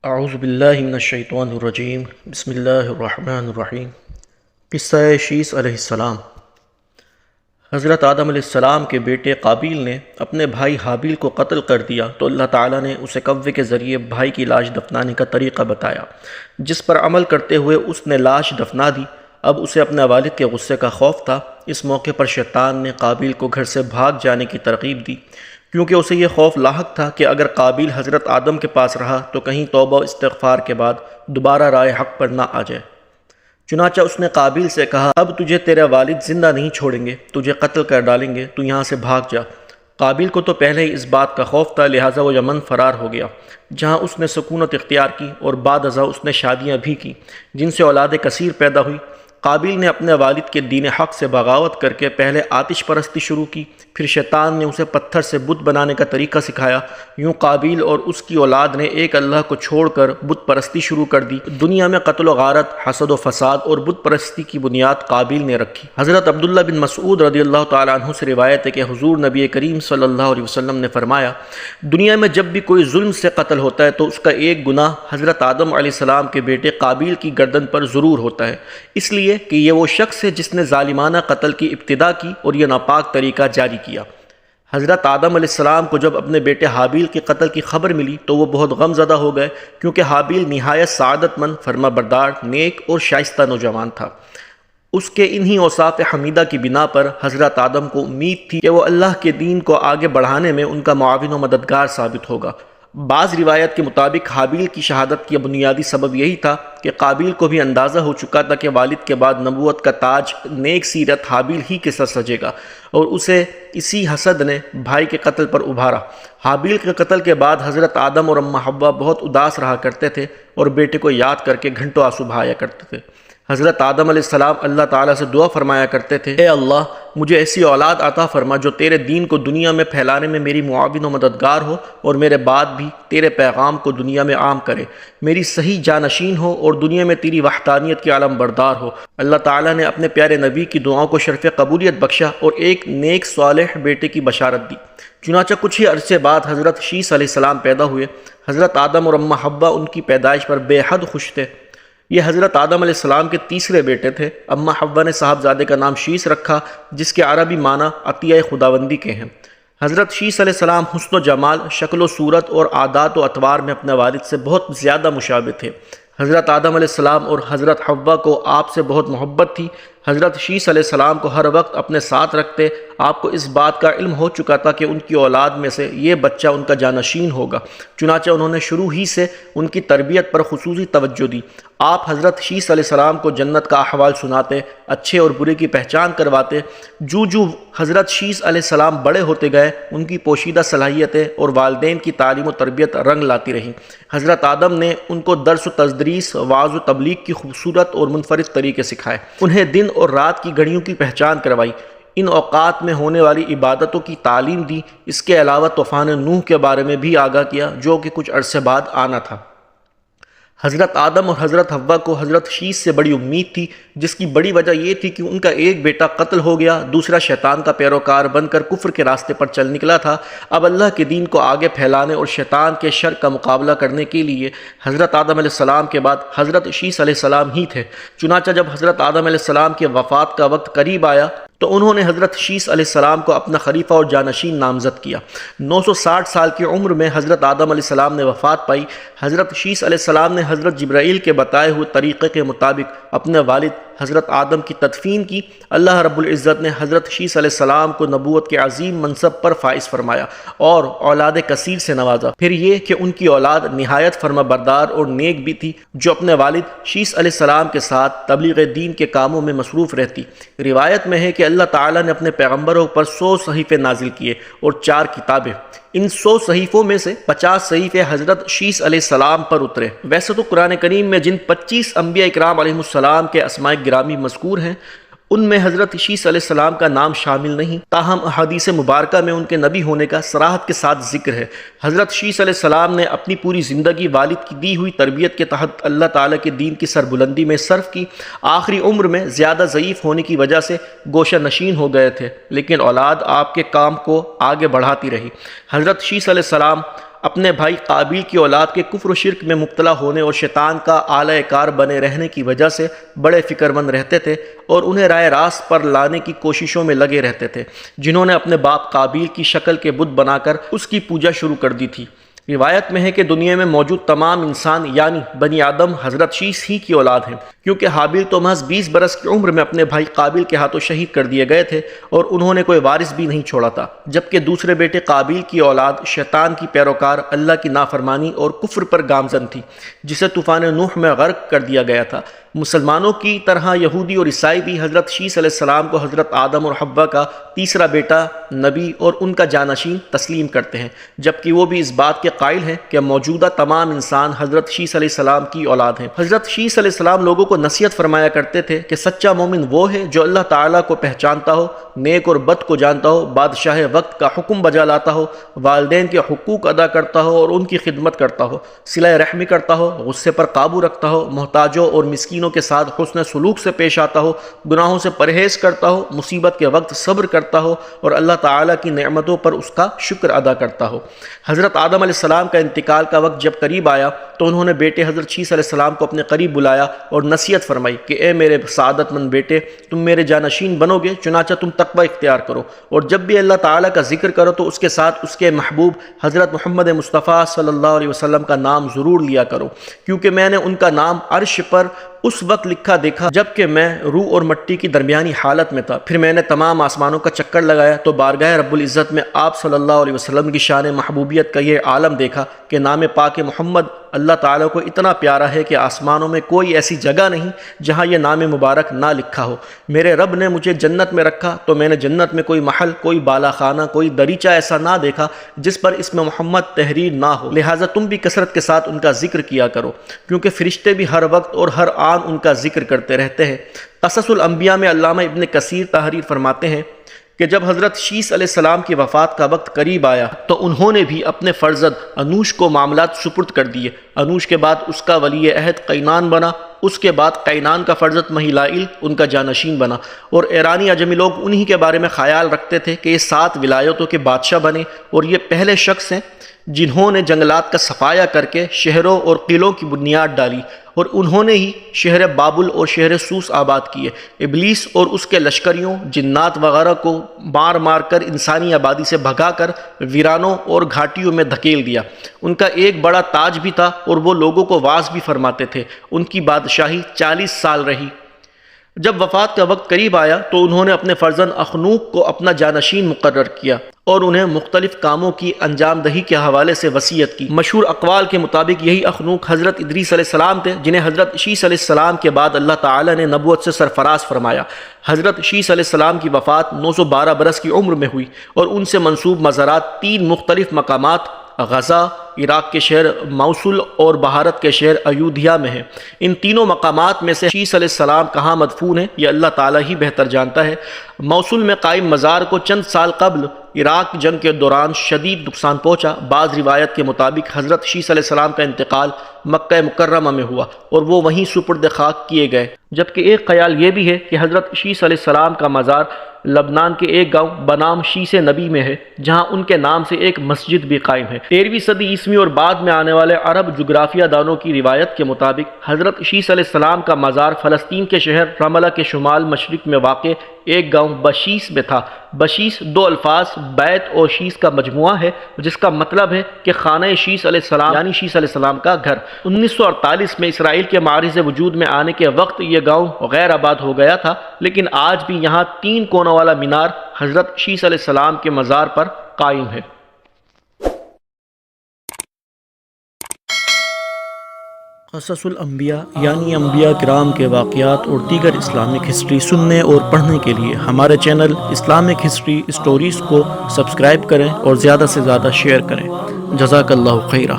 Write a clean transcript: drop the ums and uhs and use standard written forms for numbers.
اعوذ باللہ من الشیطان الرجیم بسم اللہ الرحمن الرحیم۔ قصہ شیث علیہ السلام۔ حضرت آدم علیہ السلام کے بیٹے قابیل نے اپنے بھائی حابیل کو قتل کر دیا تو اللہ تعالیٰ نے اسے کوے کے ذریعے بھائی کی لاش دفنانے کا طریقہ بتایا، جس پر عمل کرتے ہوئے اس نے لاش دفنا دی۔ اب اسے اپنے والد کے غصے کا خوف تھا۔ اس موقع پر شیطان نے قابیل کو گھر سے بھاگ جانے کی ترغیب دی، کیونکہ اسے یہ خوف لاحق تھا کہ اگر قابیل حضرت آدم کے پاس رہا تو کہیں توبہ و استغفار کے بعد دوبارہ رائے حق پر نہ آ جائے۔ چنانچہ اس نے قابیل سے کہا، اب تجھے تیرے والد زندہ نہیں چھوڑیں گے، تجھے قتل کر ڈالیں گے، تو یہاں سے بھاگ جا۔ قابیل کو تو پہلے ہی اس بات کا خوف تھا، لہٰذا وہ یمن فرار ہو گیا، جہاں اس نے سکونت اختیار کی، اور بعد ازاں اس نے شادیاں بھی کی، جن سے اولاد کثیر پیدا ہوئی۔ قابیل نے اپنے والد کے دین حق سے بغاوت کر کے پہلے آتش پرستی شروع کی، پھر شیطان نے اسے پتھر سے بت بنانے کا طریقہ سکھایا۔ یوں قابیل اور اس کی اولاد نے ایک اللہ کو چھوڑ کر بت پرستی شروع کر دی۔ دنیا میں قتل و غارت، حسد و فساد اور بت پرستی کی بنیاد قابیل نے رکھی۔ حضرت عبداللہ بن مسعود رضی اللہ تعالیٰ عنہ سے روایت ہے کہ حضور نبی کریم صلی اللہ علیہ وسلم نے فرمایا، دنیا میں جب بھی کوئی ظلم سے قتل ہوتا ہے تو اس کا ایک گناہ حضرت آدم علیہ السلام کے بیٹے قابیل کی گردن پر ضرور ہوتا ہے، اس لیے کہ یہ وہ شخص ہے جس نے ظالمانہ قتل کی ابتدا کی اور یہ ناپاک طریقہ جاری کیا۔ حضرت آدم علیہ السلام کو جب اپنے بیٹے حابیل کے قتل کی خبر ملی تو وہ بہت غم زدہ ہو گئے، کیونکہ حابیل نہایت سعادت مند، فرما بردار، نیک اور شائستہ نوجوان تھا۔ اس کے انہی اوصاف حمیدہ کی بنا پر حضرت آدم کو امید تھی کہ وہ اللہ کے دین کو آگے بڑھانے میں ان کا معاون و مددگار ثابت ہوگا۔ بعض روایت کے مطابق حابیل کی شہادت کی بنیادی سبب یہی تھا کہ قابیل کو بھی اندازہ ہو چکا تھا کہ والد کے بعد نبوت کا تاج نیک سیرت حابیل ہی کے سر سجے گا، اور اسے اسی حسد نے بھائی کے قتل پر ابھارا۔ حابیل کے قتل کے بعد حضرت آدم اور اماں حوا بہت اداس رہا کرتے تھے اور بیٹے کو یاد کر کے گھنٹوں آنسو بہایا کرتے تھے۔ حضرت آدم علیہ السلام اللہ تعالیٰ سے دعا فرمایا کرتے تھے، اے اللہ، مجھے ایسی اولاد عطا فرما جو تیرے دین کو دنیا میں پھیلانے میں میری معاون و مددگار ہو، اور میرے بعد بھی تیرے پیغام کو دنیا میں عام کرے، میری صحیح جانشین ہو اور دنیا میں تیری وحدانیت کی علم بردار ہو۔ اللہ تعالیٰ نے اپنے پیارے نبی کی دعاؤں کو شرف قبولیت بخشا اور ایک نیک صالح بیٹے کی بشارت دی۔ چنانچہ کچھ ہی عرصے بعد حضرت شیث علیہ السلام پیدا ہوئے۔ حضرت آدم اور اماں حوا ان کی پیدائش پر بے حد خوش تھے۔ یہ حضرت آدم علیہ السلام کے تیسرے بیٹے تھے۔ اماں حوا نے صاحبزادے کا نام شیث رکھا، جس کے عربی معنی عطیہ خداوندی کے ہیں۔ حضرت شیث علیہ السلام حسن و جمال، شکل و صورت اور عادات و اطوار میں اپنے والد سے بہت زیادہ مشابہ تھے۔ حضرت آدم علیہ السلام اور حضرت حوا کو آپ سے بہت محبت تھی۔ حضرت شیث علیہ السلام کو ہر وقت اپنے ساتھ رکھتے۔ آپ کو اس بات کا علم ہو چکا تھا کہ ان کی اولاد میں سے یہ بچہ ان کا جانشین ہوگا، چنانچہ انہوں نے شروع ہی سے ان کی تربیت پر خصوصی توجہ دی۔ آپ حضرت شیث علیہ السلام کو جنت کا احوال سناتے، اچھے اور برے کی پہچان کرواتے۔ جو حضرت شیث علیہ السلام بڑے ہوتے گئے، ان کی پوشیدہ صلاحیتیں اور والدین کی تعلیم و تربیت رنگ لاتی رہیں۔ حضرت آدم نے ان کو درس و تدریس، وعظ و تبلیغ کی خوبصورت اور منفرد طریقے سکھائے، انہیں دن اور رات کی گھڑیوں کی پہچان کروائی، ان اوقات میں ہونے والی عبادتوں کی تعلیم دی۔ اس کے علاوہ طوفان نوح کے بارے میں بھی آگاہ کیا، جو کہ کچھ عرصے بعد آنا تھا۔ حضرت آدم اور حضرت حوا کو حضرت شیث سے بڑی امید تھی، جس کی بڑی وجہ یہ تھی کہ ان کا ایک بیٹا قتل ہو گیا، دوسرا شیطان کا پیروکار بن کر کفر کے راستے پر چل نکلا تھا۔ اب اللہ کے دین کو آگے پھیلانے اور شیطان کے شر کا مقابلہ کرنے کے لیے حضرت آدم علیہ السلام کے بعد حضرت شیث علیہ السلام ہی تھے۔ چنانچہ جب حضرت آدم علیہ السلام کے وفات کا وقت قریب آیا تو انہوں نے حضرت شیث علیہ السلام کو اپنا خلیفہ اور جانشین نامزد کیا۔ 960 سال کی عمر میں حضرت آدم علیہ السلام نے وفات پائی۔ حضرت شیث علیہ السلام نے حضرت جبرائیل کے بتائے ہوئے طریقے کے مطابق اپنے والد حضرت آدم کی تدفین کی۔ اللہ رب العزت نے حضرت شیث علیہ السلام کو نبوت کے عظیم منصب پر فائز فرمایا اور اولاد کثیر سے نوازا۔ پھر یہ کہ ان کی اولاد نہایت فرما بردار اور نیک بھی تھی، جو اپنے والد شیث علیہ السلام کے ساتھ تبلیغ دین کے کاموں میں مصروف رہتی۔ روایت میں ہے کہ اللہ تعالیٰ نے اپنے پیغمبروں پر 100 صحیفے نازل کیے اور 4 کتابیں۔ ان 100 صحیفوں میں سے 50 صحیفے حضرت شیث علیہ السلام پر اترے۔ ویسے تو قرآن کریم میں جن 25 انبیاء اکرام علیہ السلام کے اسماء گرامی مذکور ہیں، ان میں حضرت شیث علیہ السلام کا نام شامل نہیں، تاہم احادیث مبارکہ میں ان کے نبی ہونے کا صراحت کے ساتھ ذکر ہے۔ حضرت شیث علیہ السلام نے اپنی پوری زندگی والد کی دی ہوئی تربیت کے تحت اللہ تعالیٰ کے دین کی سربلندی میں صرف کی۔ آخری عمر میں زیادہ ضعیف ہونے کی وجہ سے گوشہ نشین ہو گئے تھے، لیکن اولاد آپ کے کام کو آگے بڑھاتی رہی۔ حضرت شیث علیہ السلام اپنے بھائی قابیل کی اولاد کے کفر و شرک میں مبتلا ہونے اور شیطان کا آلہ کار بنے رہنے کی وجہ سے بڑے فکر مند رہتے تھے اور انہیں راہ راست پر لانے کی کوششوں میں لگے رہتے تھے، جنہوں نے اپنے باپ قابیل کی شکل کے بت بنا کر اس کی پوجا شروع کر دی تھی۔ روایت میں ہے کہ دنیا میں موجود تمام انسان یعنی بنی آدم حضرت شیس ہی کی اولاد ہیں، کیونکہ حابیل تو محض 20 برس کی عمر میں اپنے بھائی قابیل کے ہاتھوں شہید کر دیے گئے تھے اور انہوں نے کوئی وارث بھی نہیں چھوڑا تھا، جبکہ دوسرے بیٹے قابیل کی اولاد شیطان کی پیروکار اللہ کی نافرمانی اور کفر پر گامزن تھی، جسے طوفان نوح میں غرق کر دیا گیا تھا۔ مسلمانوں کی طرح یہودی اور عیسائی بھی حضرت شیس علیہ السلام کو حضرت آدم اور حوا کا تیسرا بیٹا، نبی اور ان کا جانشین تسلیم کرتے ہیں، جبکہ وہ بھی اس بات کے قائل ہیں کہ موجودہ تمام انسان حضرت شیس علیہ السلام کی اولاد ہیں۔ حضرت شیس علیہ السلام لوگوں کو نصیحت فرمایا کرتے تھے کہ سچا مومن وہ ہے جو اللہ تعالیٰ کو پہچانتا ہو، نیک اور بد کو جانتا ہو، بادشاہ وقت کا حکم بجا لاتا ہو، والدین کے حقوق ادا کرتا ہو اور ان کی خدمت کرتا ہو، صلہ رحمی کرتا ہو، غصے پر قابو رکھتا ہو، محتاجوں اور مسکینوں کے ساتھ حسن سلوک سے پیش آتا ہو، گناہوں سے پرہیز کرتا ہو، مصیبت کے وقت صبر کرتا ہو اور اللہ تعالیٰ کی نعمتوں پر اس کا شکر ادا کرتا ہو۔ حضرت آدم علیہ السلام کا انتقال کا وقت جب قریب آیا تو انہوں نے بیٹے حضرت شیس علیہ السلام کو اپنے قریب بلایا اور نصیحت فرمائی کہ اے میرے سعادت مند بیٹے، تم میرے جانشین بنو گے، چنانچہ تم تقوی اختیار کرو اور جب بھی اللہ تعالیٰ کا ذکر کرو تو اس کے ساتھ اس کے محبوب حضرت محمد مصطفیٰ صلی اللہ علیہ وسلم کا نام ضرور لیا کرو، کیونکہ میں نے ان کا نام عرش پر اس وقت لکھا دیکھا جبکہ میں روح اور مٹی کی درمیانی حالت میں تھا۔ پھر میں نے تمام آسمانوں کا چکر لگایا تو بارگاہ رب العزت میں آپ صلی اللہ علیہ وسلم کی شان محبوبیت کا یہ عالم دیکھا کہ نام پاک محمد اللہ تعالیٰ کو اتنا پیارا ہے کہ آسمانوں میں کوئی ایسی جگہ نہیں جہاں یہ نام مبارک نہ لکھا ہو۔ میرے رب نے مجھے جنت میں رکھا تو میں نے جنت میں کوئی محل، کوئی بالا خانہ، کوئی دریچہ ایسا نہ دیکھا جس پر اسم محمد تحریر نہ ہو، لہٰذا تم بھی کثرت کے ساتھ ان کا ذکر کیا کرو، کیونکہ فرشتے بھی ہر وقت اور ہر آن ان کا ذکر کرتے رہتے ہیں۔ قصص الانبیاء میں علامہ ابن کثیر تحریر فرماتے ہیں کہ جب حضرت شیس علیہ السلام کی وفات کا وقت قریب آیا تو انہوں نے بھی اپنے فرزند انوش کو معاملات سپرد کر دیے۔ انوش کے بعد اس کا ولی عہد قینان بنا، اس کے بعد قینان کا فرزند مہیلائل ان کا جانشین بنا، اور ایرانی عجمی لوگ انہی کے بارے میں خیال رکھتے تھے کہ یہ 7 ولایتوں کے بادشاہ بنے، اور یہ پہلے شخص ہیں جنہوں نے جنگلات کا صفایا کر کے شہروں اور قلعوں کی بنیاد ڈالی، اور انہوں نے ہی شہر بابل اور شہر سوس آباد کیے۔ ابلیس اور اس کے لشکریوں، جنات وغیرہ کو مار مار کر انسانی آبادی سے بھگا کر ویرانوں اور گھاٹیوں میں دھکیل دیا۔ ان کا ایک بڑا تاج بھی تھا اور وہ لوگوں کو واعظ بھی فرماتے تھے۔ ان کی بادشاہی 40 سال رہی۔ جب وفات کا وقت قریب آیا تو انہوں نے اپنے فرزند اخنوق کو اپنا جانشین مقرر کیا اور انہیں مختلف کاموں کی انجام دہی کے حوالے سے وصیت کی۔ مشہور اقوال کے مطابق یہی اخنوق حضرت ادریس علیہ السلام تھے، جنہیں حضرت شیس علیہ السلام کے بعد اللہ تعالیٰ نے نبوت سے سرفراز فرمایا۔ حضرت شیس علیہ السلام کی وفات 912 برس کی عمر میں ہوئی اور ان سے منسوب مزارات 3 مختلف مقامات غزہ، عراق کے شہر موصل اور بھارت کے شہر ایودھیا میں ہیں۔ ان تینوں مقامات میں سے شیس علیہ السلام کہاں مدفون ہیں یہ اللہ تعالیٰ ہی بہتر جانتا ہے۔ موصل میں قائم مزار کو چند سال قبل عراق جنگ کے دوران شدید نقصان پہنچا۔ بعض روایت کے مطابق حضرت شیس علیہ السلام کا انتقال مکہ مکرمہ میں ہوا اور وہ وہیں سپرد خاک کیے گئے، جبکہ ایک خیال یہ بھی ہے کہ حضرت شیس علیہ السلام کا مزار لبنان کے ایک گاؤں بنام شیس نبی میں ہے، جہاں ان کے نام سے ایک مسجد بھی قائم ہے۔ 13ویں صدی عیسوی اور بعد میں آنے والے عرب جغرافیہ دانوں کی روایت کے مطابق حضرت شیس علیہ السلام کا مزار فلسطین کے شہر رملہ کے شمال مشرق میں واقع ایک گاؤں بشیس میں تھا۔ بشیس 2 الفاظ بیت اور شیس کا مجموعہ ہے، جس کا مطلب ہے کہ خانہ شیس علیہ السلام یعنی شیس علیہ السلام کا گھر۔ 1948 میں اسرائیل کے معرض وجود میں آنے کے وقت یہ گاؤں غیر آباد ہو گیا تھا، لیکن آج بھی یہاں 3 کونوں والا مینار حضرت شیس علیہ السلام کے مزار پر قائم ہے۔ قصص الانبیاء یعنی انبیاء کرام کے واقعات اور دیگر اسلامک ہسٹری سننے اور پڑھنے کے لیے ہمارے چینل اسلامک ہسٹری اسٹوریز کو سبسکرائب کریں اور زیادہ سے زیادہ شیئر کریں۔ جزاک اللہ خیرہ۔